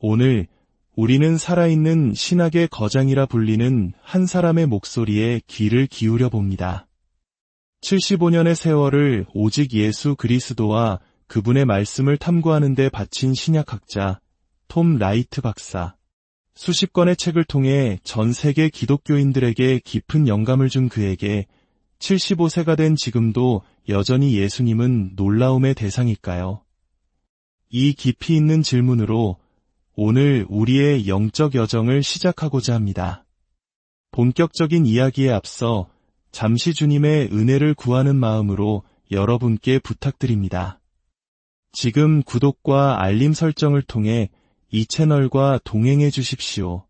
오늘 우리는 살아있는 신학의 거장이라 불리는 한 사람의 목소리에 귀를 기울여 봅니다. 75년의 세월을 오직 예수 그리스도와 그분의 말씀을 탐구하는 데 바친 신약학자 톰 라이트 박사. 수십 권의 책을 통해 전 세계 기독교인들에게 깊은 영감을 준 그에게 75세가 된 지금도 여전히 예수님은 놀라움의 대상일까요? 이 깊이 있는 질문으로 오늘 우리의 영적 여정을 시작하고자 합니다. 본격적인 이야기에 앞서 잠시 주님의 은혜를 구하는 마음으로 여러분께 부탁드립니다. 지금 구독과 알림 설정을 통해 이 채널과 동행해 주십시오.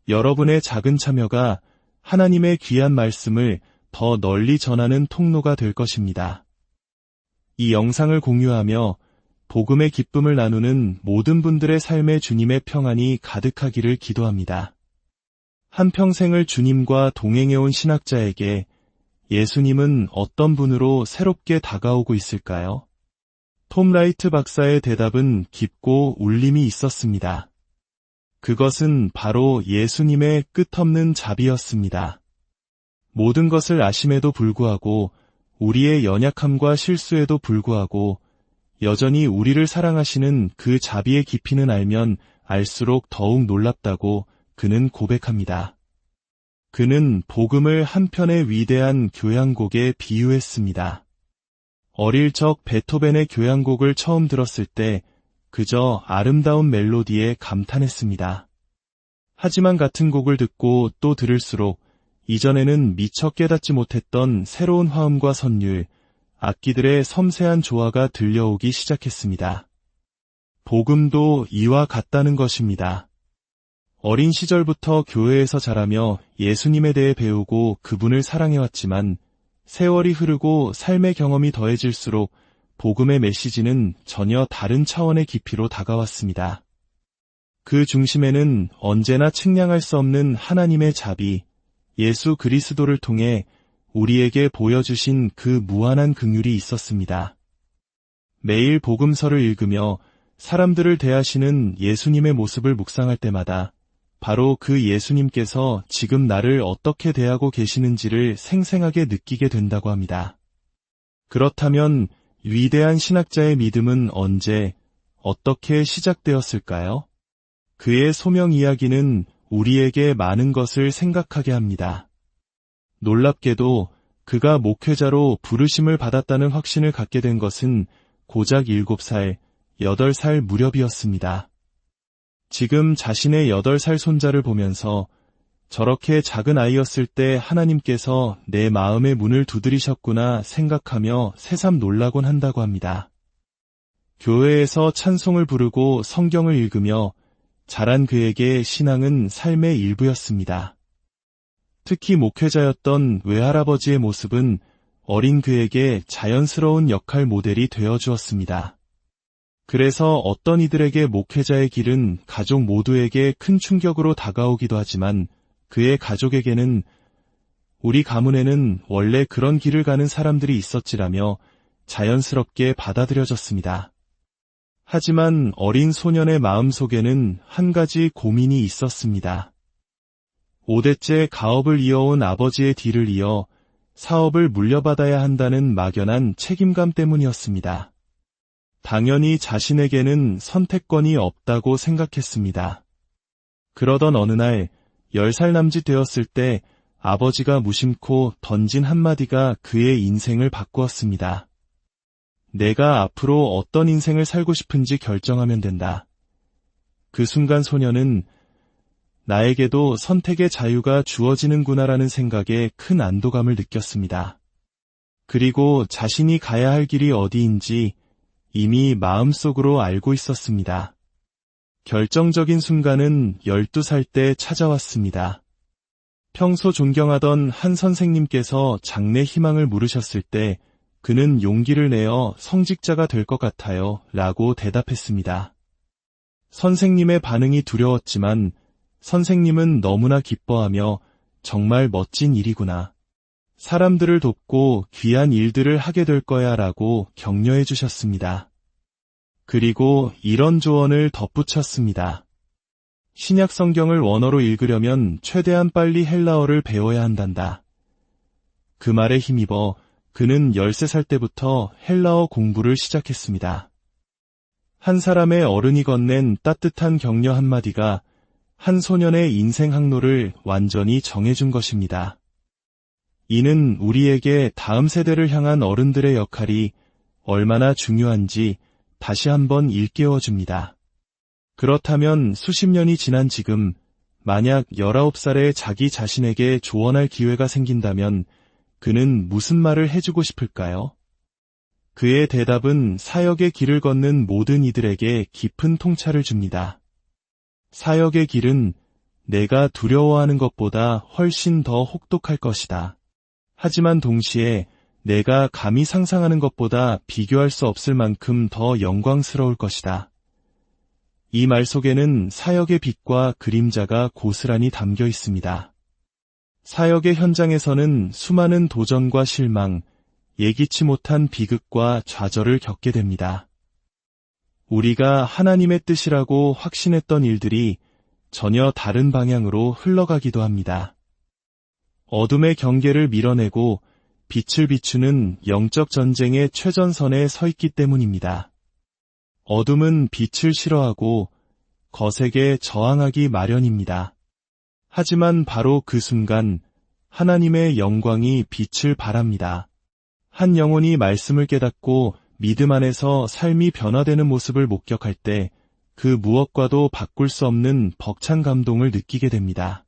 여러분의 작은 참여가 하나님의 귀한 말씀을 더 널리 전하는 통로가 될 것입니다. 이 영상을 공유하며 복음의 기쁨을 나누는 모든 분들의 삶에 주님의 평안이 가득하기를 기도합니다. 한평생을 주님과 동행해온 신학자에게 예수님은 어떤 분으로 새롭게 다가오고 있을까요? 톰 라이트 박사의 대답은 깊고 울림이 있었습니다. 그것은 바로 예수님의 끝없는 자비였습니다. 모든 것을 아심에도 불구하고 우리의 연약함과 실수에도 불구하고 여전히 우리를 사랑하시는 그 자비의 깊이는 알면 알수록 더욱 놀랍다고 그는 고백합니다. 그는 복음을 한 편의 위대한 교향곡에 비유했습니다. 어릴 적 베토벤의 교향곡을 처음 들었을 때 그저 아름다운 멜로디에 감탄했습니다. 하지만 같은 곡을 듣고 또 들을수록 이전에는 미처 깨닫지 못했던 새로운 화음과 선율, 악기들의 섬세한 조화가 들려오기 시작했습니다. 복음도 이와 같다는 것입니다. 어린 시절부터 교회에서 자라며 예수님에 대해 배우고 그분을 사랑해왔지만 세월이 흐르고 삶의 경험이 더해질수록 복음의 메시지는 전혀 다른 차원의 깊이로 다가왔습니다. 그 중심에는 언제나 측량할 수 없는 하나님의 자비, 예수 그리스도를 통해 우리에게 보여주신 그 무한한 긍휼이 있었습니다. 매일 복음서를 읽으며 사람들을 대하시는 예수님의 모습을 묵상할 때마다 바로 그 예수님께서 지금 나를 어떻게 대하고 계시는지를 생생하게 느끼게 된다고 합니다. 그렇다면 위대한 신학자의 믿음은 언제, 어떻게 시작되었을까요? 그의 소명 이야기는 우리에게 많은 것을 생각하게 합니다. 놀랍게도 그가 목회자로 부르심을 받았다는 확신을 갖게 된 것은 고작 7살, 8살 무렵이었습니다. 지금 자신의 8살 손자를 보면서 저렇게 작은 아이였을 때 하나님께서 내 마음의 문을 두드리셨구나 생각하며 새삼 놀라곤 한다고 합니다. 교회에서 찬송을 부르고 성경을 읽으며 자란 그에게 신앙은 삶의 일부였습니다. 특히 목회자였던 외할아버지의 모습은 어린 그에게 자연스러운 역할 모델이 되어주었습니다. 그래서 어떤 이들에게 목회자의 길은 가족 모두에게 큰 충격으로 다가오기도 하지만 그의 가족에게는 우리 가문에는 원래 그런 길을 가는 사람들이 있었지라며 자연스럽게 받아들여졌습니다. 하지만 어린 소년의 마음속에는 한 가지 고민이 있었습니다. 5대째 가업을 이어온 아버지의 뒤를 이어 사업을 물려받아야 한다는 막연한 책임감 때문이었습니다. 당연히 자신에게는 선택권이 없다고 생각했습니다. 그러던 어느 날 10살 남짓 되었을 때 아버지가 무심코 던진 한마디가 그의 인생을 바꾸었습니다. 내가 앞으로 어떤 인생을 살고 싶은지 결정하면 된다. 그 순간 소녀는 나에게도 선택의 자유가 주어지는구나라는 생각에 큰 안도감을 느꼈습니다. 그리고 자신이 가야 할 길이 어디인지 이미 마음속으로 알고 있었습니다. 결정적인 순간은 12살 때 찾아왔습니다. 평소 존경하던 한 선생님께서 장래 희망을 물으셨을 때 그는 용기를 내어 성직자가 될 것 같아요 라고 대답했습니다. 선생님의 반응이 두려웠지만 선생님은 너무나 기뻐하며 정말 멋진 일이구나. 사람들을 돕고 귀한 일들을 하게 될 거야 라고 격려해 주셨습니다. 그리고 이런 조언을 덧붙였습니다. 신약 성경을 원어로 읽으려면 최대한 빨리 헬라어를 배워야 한단다. 그 말에 힘입어 그는 13살 때부터 헬라어 공부를 시작했습니다. 한 사람의 어른이 건넨 따뜻한 격려 한마디가 한 소년의 인생 항로를 완전히 정해준 것입니다. 이는 우리에게 다음 세대를 향한 어른들의 역할이 얼마나 중요한지 다시 한번 일깨워줍니다. 그렇다면 수십 년이 지난 지금 만약 19살의 자기 자신에게 조언할 기회가 생긴다면 그는 무슨 말을 해주고 싶을까요? 그의 대답은 사역의 길을 걷는 모든 이들에게 깊은 통찰을 줍니다. 사역의 길은 내가 두려워하는 것보다 훨씬 더 혹독할 것이다. 하지만 동시에 내가 감히 상상하는 것보다 비교할 수 없을 만큼 더 영광스러울 것이다. 이 말 속에는 사역의 빛과 그림자가 고스란히 담겨 있습니다. 사역의 현장에서는 수많은 도전과 실망, 예기치 못한 비극과 좌절을 겪게 됩니다. 우리가 하나님의 뜻이라고 확신했던 일들이 전혀 다른 방향으로 흘러가기도 합니다. 어둠의 경계를 밀어내고 빛을 비추는 영적 전쟁의 최전선에 서 있기 때문입니다. 어둠은 빛을 싫어하고 거세게 저항하기 마련입니다. 하지만 바로 그 순간 하나님의 영광이 빛을 발합니다. 한 영혼이 말씀을 깨닫고 믿음 안에서 삶이 변화되는 모습을 목격할 때 그 무엇과도 바꿀 수 없는 벅찬 감동을 느끼게 됩니다.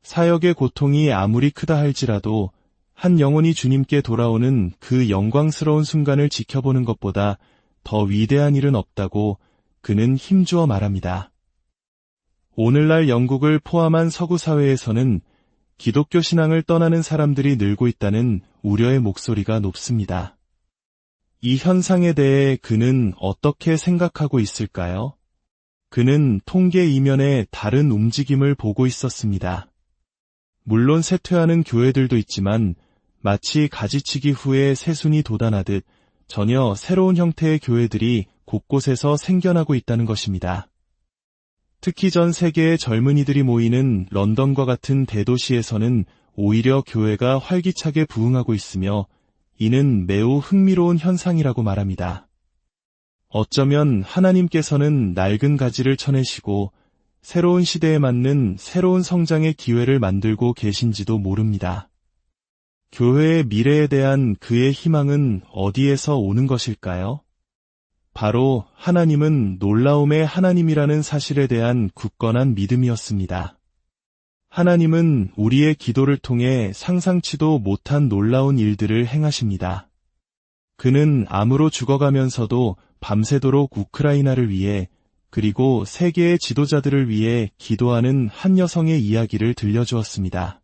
사역의 고통이 아무리 크다 할지라도 한 영혼이 주님께 돌아오는 그 영광스러운 순간을 지켜보는 것보다 더 위대한 일은 없다고 그는 힘주어 말합니다. 오늘날 영국을 포함한 서구 사회에서는 기독교 신앙을 떠나는 사람들이 늘고 있다는 우려의 목소리가 높습니다. 이 현상에 대해 그는 어떻게 생각하고 있을까요? 그는 통계 이면에 다른 움직임을 보고 있었습니다. 물론 쇠퇴하는 교회들도 있지만 마치 가지치기 후에 새순이 돋아나듯 전혀 새로운 형태의 교회들이 곳곳에서 생겨나고 있다는 것입니다. 특히 전 세계의 젊은이들이 모이는 런던과 같은 대도시에서는 오히려 교회가 활기차게 부흥하고 있으며 이는 매우 흥미로운 현상이라고 말합니다. 어쩌면 하나님께서는 낡은 가지를 쳐내시고 새로운 시대에 맞는 새로운 성장의 기회를 만들고 계신지도 모릅니다. 교회의 미래에 대한 그의 희망은 어디에서 오는 것일까요? 바로 하나님은 놀라움의 하나님이라는 사실에 대한 굳건한 믿음이었습니다. 하나님은 우리의 기도를 통해 상상치도 못한 놀라운 일들을 행하십니다. 그는 암으로 죽어가면서도 밤새도록 우크라이나를 위해 그리고 세계의 지도자들을 위해 기도하는 한 여성의 이야기를 들려주었습니다.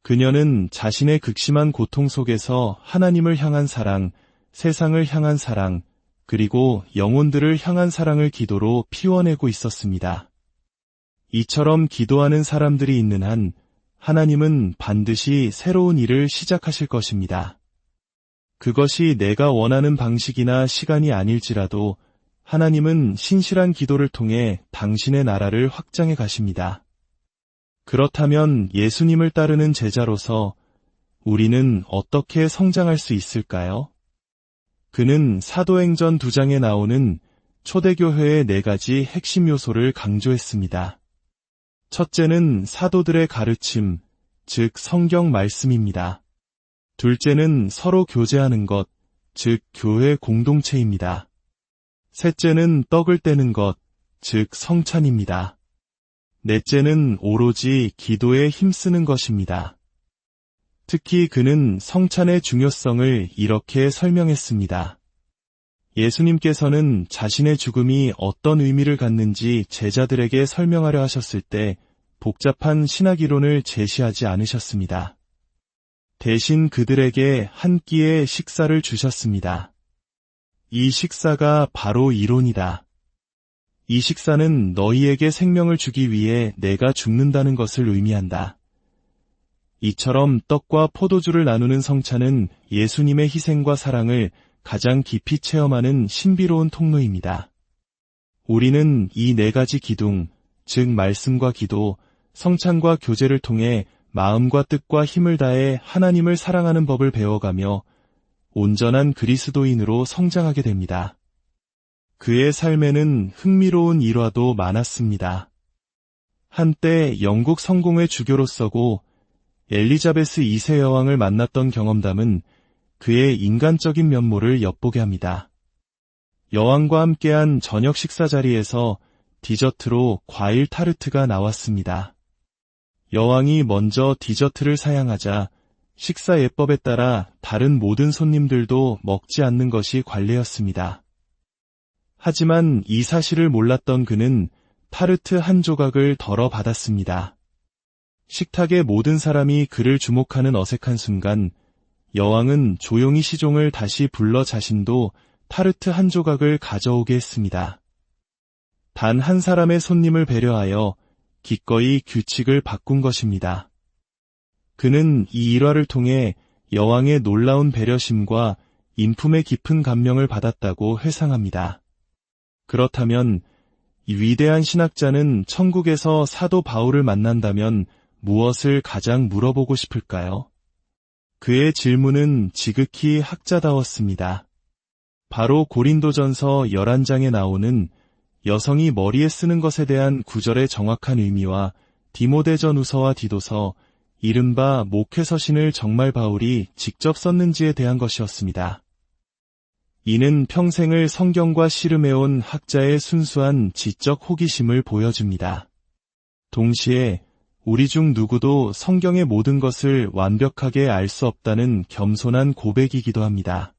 그녀는 자신의 극심한 고통 속에서 하나님을 향한 사랑, 세상을 향한 사랑, 그리고 영혼들을 향한 사랑을 기도로 피워내고 있었습니다. 이처럼 기도하는 사람들이 있는 한 하나님은 반드시 새로운 일을 시작하실 것입니다. 그것이 내가 원하는 방식이나 시간이 아닐지라도 하나님은 신실한 기도를 통해 당신의 나라를 확장해 가십니다. 그렇다면 예수님을 따르는 제자로서 우리는 어떻게 성장할 수 있을까요? 그는 사도행전 2장에 나오는 초대교회의 4가지 핵심 요소를 강조했습니다. 첫째는 사도들의 가르침, 즉 성경 말씀입니다. 둘째는 서로 교제하는 것, 즉 교회 공동체입니다. 셋째는 떡을 떼는 것, 즉 성찬입니다. 넷째는 오로지 기도에 힘쓰는 것입니다. 특히 그는 성찬의 중요성을 이렇게 설명했습니다. 예수님께서는 자신의 죽음이 어떤 의미를 갖는지 제자들에게 설명하려 하셨을 때 복잡한 신학이론을 제시하지 않으셨습니다. 대신 그들에게 한 끼의 식사를 주셨습니다. 이 식사가 바로 이론이다. 이 식사는 너희에게 생명을 주기 위해 내가 죽는다는 것을 의미한다. 이처럼 떡과 포도주를 나누는 성찬은 예수님의 희생과 사랑을 가장 깊이 체험하는 신비로운 통로입니다. 우리는 이 4가지 기둥, 즉 말씀과 기도, 성찬과 교제를 통해 마음과 뜻과 힘을 다해 하나님을 사랑하는 법을 배워가며 온전한 그리스도인으로 성장하게 됩니다. 그의 삶에는 흥미로운 일화도 많았습니다. 한때 영국 성공회 주교로서고 엘리자베스 2세 여왕을 만났던 경험담은 그의 인간적인 면모를 엿보게 합니다. 여왕과 함께한 저녁 식사 자리에서 디저트로 과일 타르트가 나왔습니다. 여왕이 먼저 디저트를 사양하자 식사 예법에 따라 다른 모든 손님들도 먹지 않는 것이 관례였습니다. 하지만 이 사실을 몰랐던 그는 타르트 한 조각을 덜어 받았습니다. 식탁의 모든 사람이 그를 주목하는 어색한 순간 여왕은 조용히 시종을 다시 불러 자신도 타르트 한 조각을 가져오게 했습니다. 단 한 사람의 손님을 배려하여 기꺼이 규칙을 바꾼 것입니다. 그는 이 일화를 통해 여왕의 놀라운 배려심과 인품의 깊은 감명을 받았다고 회상합니다. 그렇다면 이 위대한 신학자는 천국에서 사도 바울을 만난다면 무엇을 가장 물어보고 싶을까요? 그의 질문은 지극히 학자다웠습니다. 바로 고린도전서 11장에 나오는 여성이 머리에 쓰는 것에 대한 구절의 정확한 의미와 디모데전후서와 디도서, 이른바 목회서신을 정말 바울이 직접 썼는지에 대한 것이었습니다. 이는 평생을 성경과 씨름해온 학자의 순수한 지적 호기심을 보여줍니다. 동시에 우리 중 누구도 성경의 모든 것을 완벽하게 알 수 없다는 겸손한 고백이기도 합니다.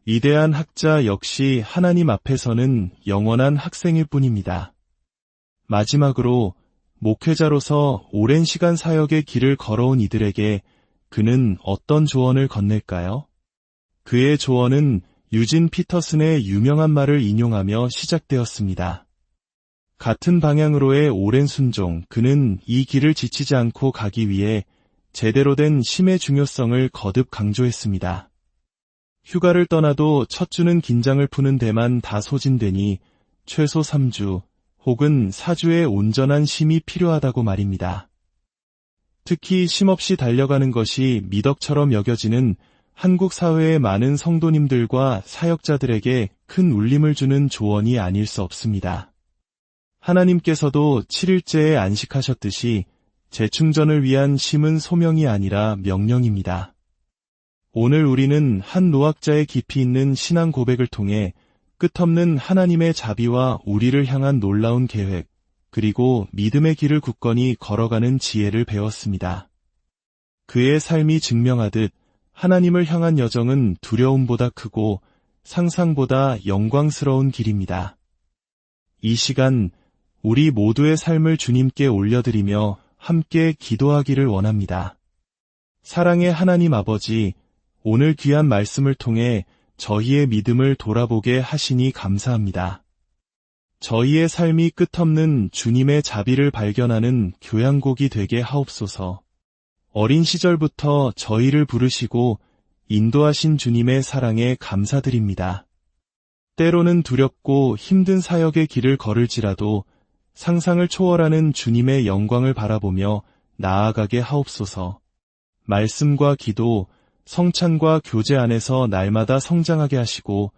위대한 학자 역시 하나님 앞에서는 영원한 학생일 뿐입니다. 마지막으로 목회자로서 오랜 시간 사역의 길을 걸어온 이들에게 그는 어떤 조언을 건넬까요? 그의 조언은 유진 피터슨의 유명한 말을 인용하며 시작되었습니다. 같은 방향으로의 오랜 순종, 그는 이 길을 지치지 않고 가기 위해 제대로 된 쉼의 중요성을 거듭 강조했습니다. 휴가를 떠나도 첫 주는 긴장을 푸는 데만 다 소진되니 최소 3주 혹은 4주의 온전한 쉼이 필요하다고 말입니다. 특히 쉼없이 달려가는 것이 미덕처럼 여겨지는 한국 사회의 많은 성도님들과 사역자들에게 큰 울림을 주는 조언이 아닐 수 없습니다. 하나님께서도 7일째에 안식하셨듯이 재충전을 위한 쉼은 소명이 아니라 명령입니다. 오늘 우리는 한 노학자의 깊이 있는 신앙 고백을 통해 끝없는 하나님의 자비와 우리를 향한 놀라운 계획, 그리고 믿음의 길을 굳건히 걸어가는 지혜를 배웠습니다. 그의 삶이 증명하듯 하나님을 향한 여정은 두려움보다 크고 상상보다 영광스러운 길입니다. 이 시간 우리 모두의 삶을 주님께 올려드리며 함께 기도하기를 원합니다. 사랑의 하나님 아버지, 오늘 귀한 말씀을 통해 저희의 믿음을 돌아보게 하시니 감사합니다. 저희의 삶이 끝없는 주님의 자비를 발견하는 교양곡이 되게 하옵소서. 어린 시절부터 저희를 부르시고 인도하신 주님의 사랑에 감사드립니다. 때로는 두렵고 힘든 사역의 길을 걸을지라도 상상을 초월하는 주님의 영광을 바라보며 나아가게 하옵소서. 말씀과 기도, 성찬과 교제 안에서 날마다 성장하게 하시고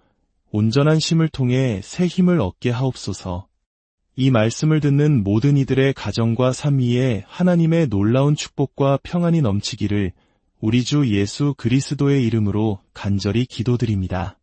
온전한 쉼을 통해 새 힘을 얻게 하옵소서. 이 말씀을 듣는 모든 이들의 가정과 삶 위에 하나님의 놀라운 축복과 평안이 넘치기를 우리 주 예수 그리스도의 이름으로 간절히 기도드립니다.